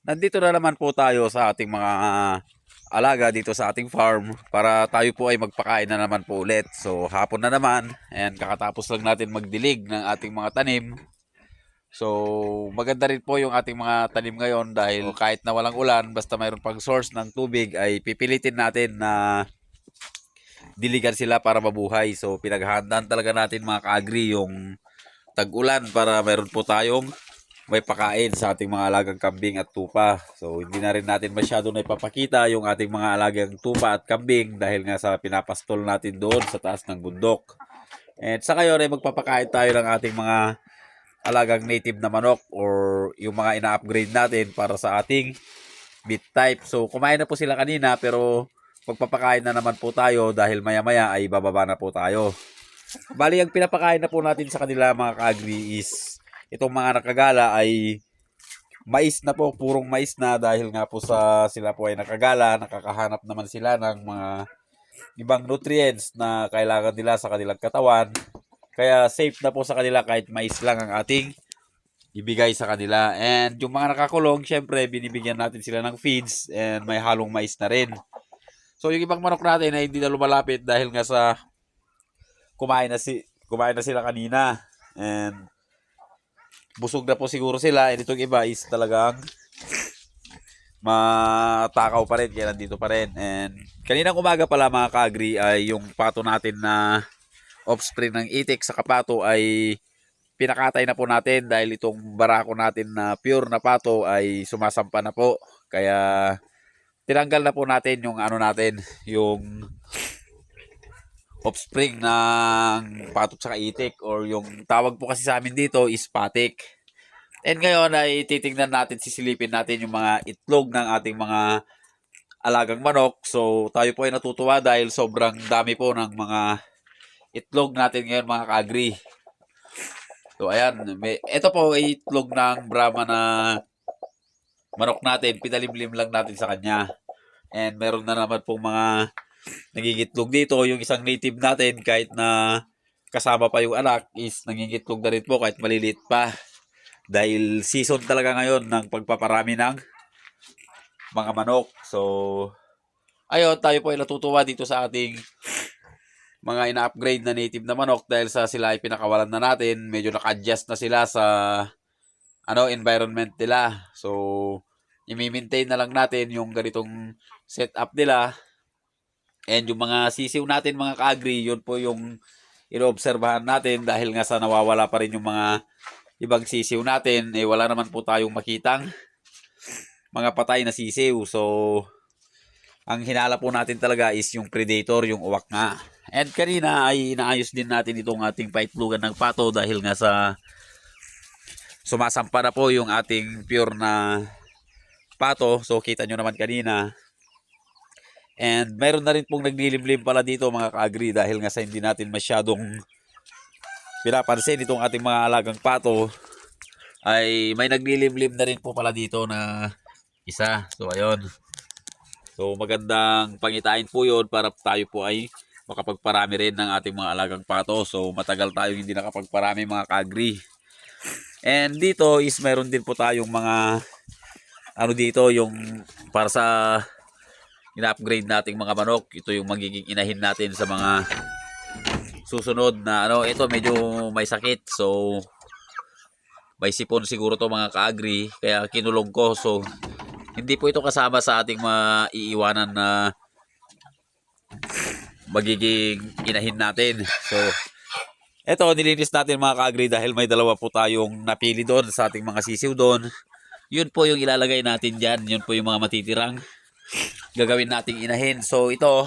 Nandito na naman po tayo sa ating mga alaga dito sa ating farm para tayo po ay magpakain na naman po ulit. So hapon na naman and kakatapos lang natin magdilig ng ating mga tanim. So maganda rin po yung ating mga tanim ngayon dahil kahit na walang ulan basta mayroon pang source ng tubig ay pipilitin natin na diligan sila para mabuhay. So pinaghahandaan talaga natin mga kaagri yung tag-ulan para mayroon po tayong may pakain sa ating mga alagang kambing at tupa. So hindi na rin natin masyado na ipapakita yung ating mga alagang tupa at kambing dahil nga sa pinapastol natin doon sa taas ng bundok. And sa ngayon ay magpapakain tayo ng ating mga alagang native na manok or yung mga ina-upgrade natin para sa ating meat type. So kumain na po sila kanina pero magpapakain na naman po tayo dahil maya maya ay bababa na po tayo. Bali ang pinapakain na po natin sa kanila mga ka-agri is itong mga nakagala ay mais na po, purong mais na dahil nga po sa sila po ay nakagala, nakakahanap naman sila ng mga ibang nutrients na kailangan nila sa kanilang katawan. Kaya safe na po sa kanila kahit mais lang ang ating ibigay sa kanila. And yung mga nakakulong, syempre binibigyan natin sila ng feeds and may halong mais na rin. So yung ibang manok natin ay hindi na lumalapit dahil nga sa kumain na sila kanina. And busog na po siguro sila. And itong iba is talagang matakaw pa rin. Kaya nandito pa rin. And kaninang umaga pala mga ka-agri ay yung pato natin na offspring ng itik sa kapato ay pinakatay na po natin dahil itong barako natin na pure na pato ay sumasampa na po. Kaya tinanggal na po natin yung ano natin, yung offspring ng patot sa itik or yung tawag po kasi sa amin dito is patik. And ngayon ay titingnan natin, sisilipin natin yung mga itlog ng ating mga alagang manok. So tayo po ay natutuwa dahil sobrang dami po ng mga itlog natin ngayon mga ka-agri. So ayan, ito po ay itlog ng Brahma na manok natin, pinalimlim lang natin sa kanya. And meron na naman pong mga nangingitlog dito. Yung isang native natin kahit na kasama pa yung anak is nangingitlog na rin po kahit maliliit pa. Dahil season talaga ngayon ng pagpaparami ng mga manok. So, ayun, tayo po ay natutuwa dito sa ating mga ina-upgrade na native na manok dahil sa sila ay pinakawalan na natin. Medyo naka-adjust na sila sa environment nila. So, i-maintain na lang natin yung ganitong setup nila. And yung mga sisiw natin mga ka-agri, yun po yung inoobserbahan natin dahil nga sa nawawala pa rin yung mga ibang sisiw natin, eh wala naman po tayong makitang mga patay na sisiw. So, ang hinala po natin talaga is yung predator, yung uwak nga. And kanina ay inaayos din natin itong ating paitlugan ng pato dahil nga sa sumasampa na po yung ating pure na pato. So, kita nyo naman kanina. And meron na rin pong naglilimlim pala dito mga ka-agri dahil nga sa hindi natin masyadong pinapansin itong ating mga alagang pato ay may naglilimlim na rin po pala dito na isa. So ayun. So magandang pangitain po yun para tayo po ay makapagparami rin ng ating mga alagang pato. So matagal tayo hindi nakapagparami mga ka-agri. And dito is meron din po tayong mga dito yung para sa ina-upgrade nating mga manok. Ito yung magiging inahin natin sa mga susunod na ito medyo may sakit. So may sipon siguro to mga ka-agri kaya kinulong ko. So hindi po ito kasama sa ating maiiwanan na magiging inahin natin. So ito nilinis natin mga ka-agri dahil may dalawa po tayong napili doon sa ating mga sisiw doon. Yun po yung ilalagay natin dyan. Yun po yung mga matitirang gagawin nating inahin. So ito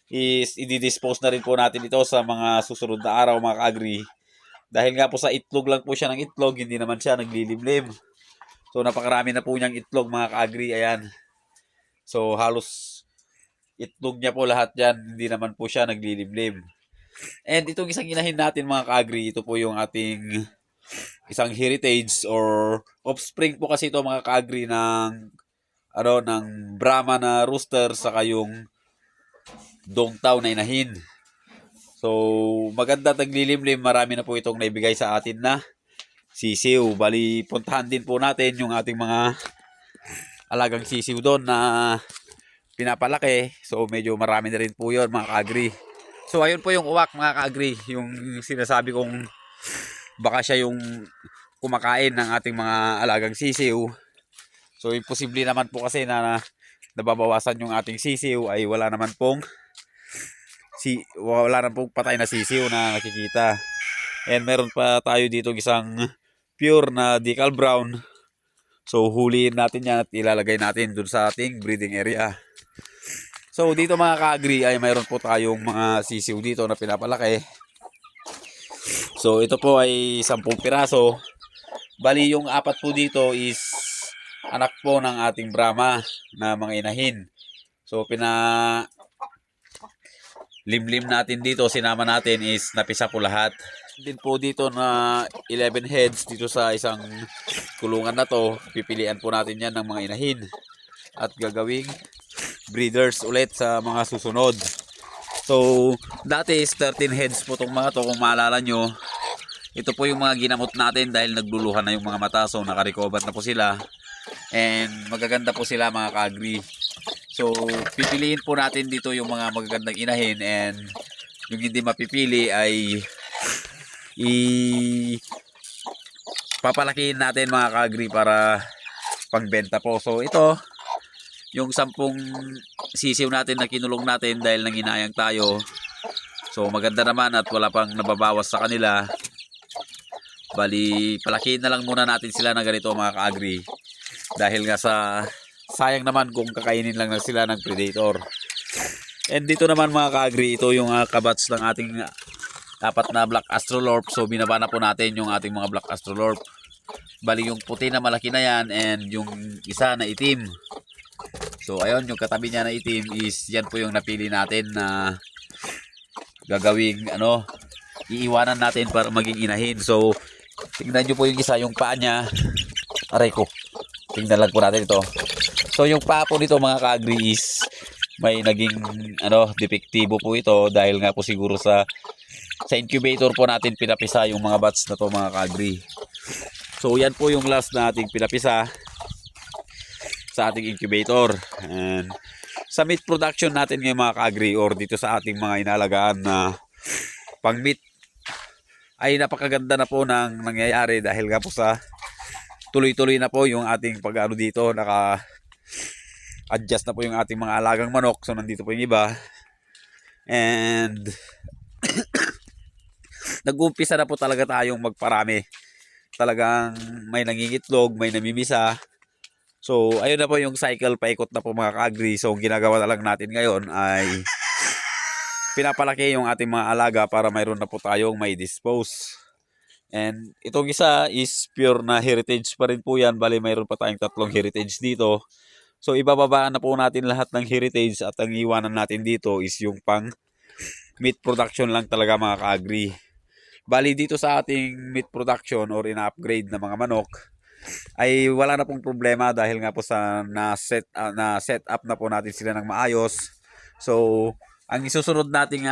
is i-dispose na rin po natin ito sa mga susunod na araw mga ka-agri. Dahil nga po sa itlog lang po siya ng itlog, hindi naman siya naglilimlim. So napakarami na po niyang itlog mga ka-agri. Ayan. So halos itlog niya po lahat yan, hindi naman po siya naglilimlim. And itong isang inahin natin mga ka-agri, ito po yung ating isang heritage or offspring po kasi ito mga ka-agri ng ng Brahma na rooster saka yung Dongtao na inahin. So maganda taglilimlim, marami na po itong naibigay sa atin na sisiw. Bali puntahan din po natin yung ating mga alagang sisiw doon na pinapalaki. So medyo marami na rin po yun mga ka-agri. So ayun po yung uwak mga ka-agri, yung sinasabi kong baka siya yung kumakain ng ating mga alagang sisiw. So imposible naman po kasi na nababawasan yung ating sisiw, ay wala naman pong patay na sisiw na nakikita. And meron pa tayo dito isang pure na decal brown. So huliin natin yan at ilalagay natin dun sa ating breeding area. So dito mga ka-agri ay mayroon po tayong mga sisiw dito na pinapalaki. So ito po ay 10 piraso. Bali yung 4 po dito is anak po ng ating Brahma na mga inahin. So limlim natin dito, sinama natin is napisa po lahat. Din po dito na 11 heads dito sa isang kulungan na to. Pipilian po natin yan ng mga inahin at gagawing breeders ulit sa mga susunod. So dati is 13 heads po itong mga to, kung maalala nyo. Ito po yung mga ginamot natin dahil nagluluhan na yung mga mata. So nakarecover na po sila. And magaganda po sila mga ka-agri. So pipiliin po natin dito yung mga magagandang inahin. And yung hindi mapipili ay papalakihin natin mga ka-agri para pangbenta po. So ito yung 10 sisiw natin na kinulong natin dahil nanginayang tayo. So maganda naman at wala pang nababawas sa kanila. Bali palakihin na lang muna natin sila na ganito mga ka-agri. Dahil nga sa sayang naman kung kakainin lang na sila ng predator. And dito naman mga ka-agri, ito yung kabats ng ating 4 na black astrolorp. So binaba na po natin yung ating mga black astrolorp. Bali yung puti na malaki na yan and yung isa na itim. So ayun, yung katabi niya na itim is yan po yung napili natin na gagawing iiwanan natin para maging inahin. So tingnan nyo po yung isa, yung paa niya. Aray ko. Tingnan lang po natin ito. So yung paa po nito mga ka-agri is may naging depektibo po ito dahil nga po siguro sa incubator po natin pinapisa yung mga bats na to mga ka-agri. So yan po yung last na ating pinapisa sa ating incubator. And sa meat production natin ngayon mga ka-agri or dito sa ating mga inalagaan na pang meat ay napakaganda na po ng nangyayari dahil nga po sa tuloy-tuloy na po yung ating pag-ano dito, naka-adjust na po yung ating mga alagang manok. So nandito po yung iba. And nag-uumpisa na po talaga tayong magparami. Talagang may nangingitlog, may namimisa. So ayun na po yung cycle, paikot na po mga ka-agri. So ang ginagawa na lang natin ngayon ay pinapalaki yung ating mga alaga para mayroon na po tayong may dispose. And itong isa is pure na heritage pa rin po yan. Bali mayroon pa tayong 3 heritage dito. So ibababaan na po natin lahat ng heritage at ang iwanan natin dito is yung pang meat production lang talaga mga ka-agri. Bali dito sa ating meat production or ina-upgrade na mga manok ay wala na pong problema dahil nga po sa na-set up na po natin sila ng maayos. So ang isusunod natin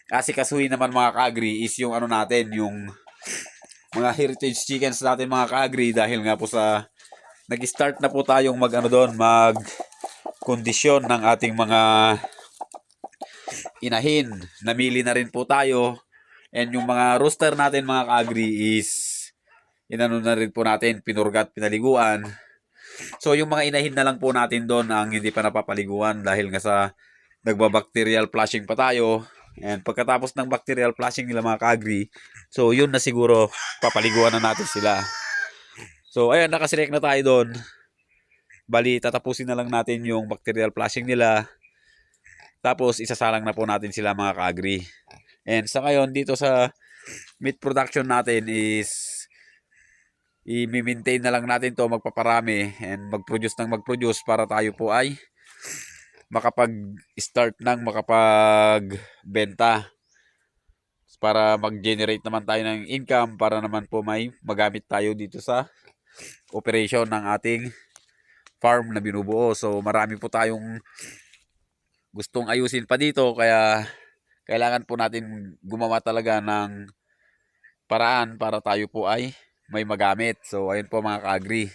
asikasuhin naman mga ka-agri is yung natin, yung mga heritage chickens natin mga ka-agri dahil nga po sa nag-start na po tayong mag-kondisyon ng ating mga inahin. Namili na rin po tayo. And yung mga rooster natin mga ka-agri is na rin po natin, pinurgat, pinaliguan. So yung mga inahin na lang po natin doon ang hindi pa napapaliguan dahil nga sa nagbabacterial flushing pa tayo. And pagkatapos ng bacterial flushing nila mga ka-agri, so yun na siguro papaliguan na natin sila. So ayan, nakaselect na tayo doon. Bali tatapusin na lang natin yung bacterial flushing nila. Tapos isasalang na po natin sila mga ka-agri. And sa ngayon dito sa meat production natin is i-maintain na lang natin to, magpaparami and mag-produce para tayo po ay makapag-start ng makapagbenta para mag-generate naman tayo ng income para naman po may magamit tayo dito sa operation ng ating farm na binubuo. So marami po tayong gustong ayusin pa dito kaya kailangan po natin gumawa talaga ng paraan para tayo po ay may magamit. So ayun po mga ka-agri.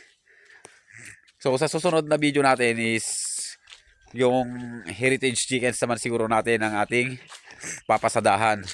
So sa susunod na video natin is yung heritage chickens naman siguro natin ang ating papasadahan.